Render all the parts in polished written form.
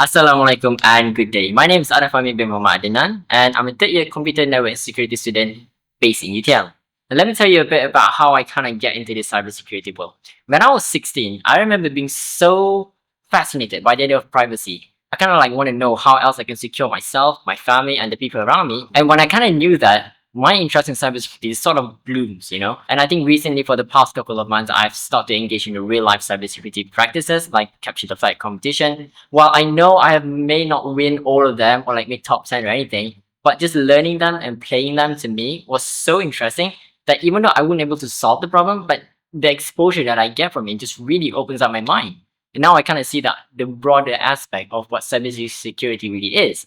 Assalamualaikum and good day. My name is Fahmi bin Muhammad Adnan, and I'm a third year computer network security student based in UTL. Now, let me tell you a bit about how I kind of get into this cybersecurity world. When I was 16, I remember being so fascinated by the idea of privacy. I kind of like want to know how else I can secure myself, my family, and the people around me. And when I kind of knew that, my interest in cybersecurity sort of blooms. And I think recently, for the past couple of months, I've started to engage in the real life cybersecurity practices like capture the flag competition. While I know I may not win all of them or like make top 10 or anything, but just learning them and playing them to me was so interesting that even though I wasn't able to solve the problem, but the exposure that I get from it just really opens up my mind. And now I kind of see that the broader aspect of what cybersecurity really is.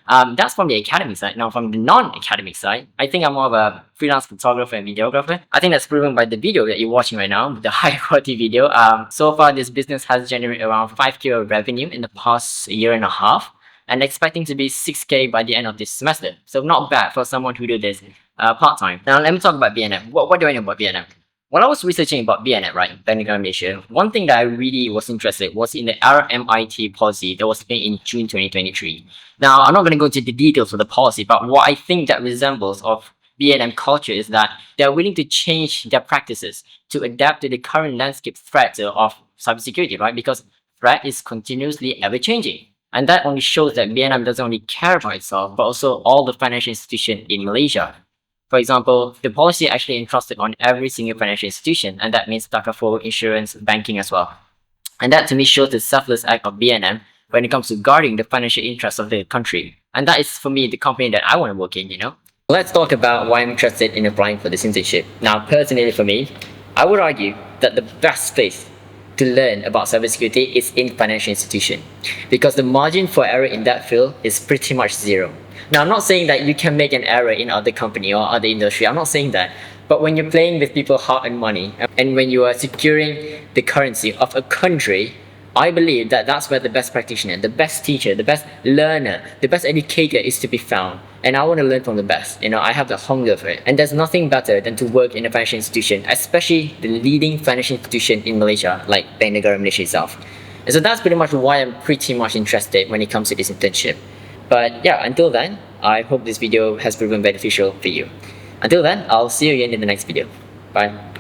That's from the academic side. Now, from the non-academic side, I think I'm more of a freelance photographer and videographer. I think that's proven by the video that you're watching right now, the high quality video. So far, this business has generated around 5K of revenue in the past year and a half, and expecting to be 6K by the end of this semester. So not bad for someone who do this part-time. Now, let me talk about BNM. What do I know about BNM? When I was researching about BNM, right, Negara, Malaysia, one thing that I really was interested was in the RMIT policy that was made in June 2023. Now, I'm not going to go into the details of the policy, but what I think that resembles of BNM culture is that they're willing to change their practices to adapt to the current landscape threats of cybersecurity, right? Because threat is continuously ever-changing. And that only shows that BNM doesn't only care about itself, but also all the financial institutions in Malaysia. For example, the policy actually entrusted on every single financial institution, and that means takaful, insurance, banking as well. And that to me shows the selfless act of BNM when it comes to guarding the financial interests of the country. And that is, for me, the company that I want to work in. Let's talk about why I'm interested in applying for this internship. Now, personally for me, I would argue that the best place to learn about cybersecurity is in financial institution, because the margin for error in that field is pretty much zero. Now, I'm not saying that you can make an error in other company or other industry. I'm not saying that. But when you're playing with people's hard-earned money and when you are securing the currency of a country, I believe that that's where the best practitioner, the best teacher, the best learner, the best educator is to be found. And I want to learn from the best. I have the hunger for it. And there's nothing better than to work in a financial institution, especially the leading financial institution in Malaysia, like Negara, Malaysia itself. And so that's pretty much why I'm pretty much interested when it comes to this internship. But yeah, until then, I hope this video has proven beneficial for you. Until then, I'll see you again in the next video. Bye.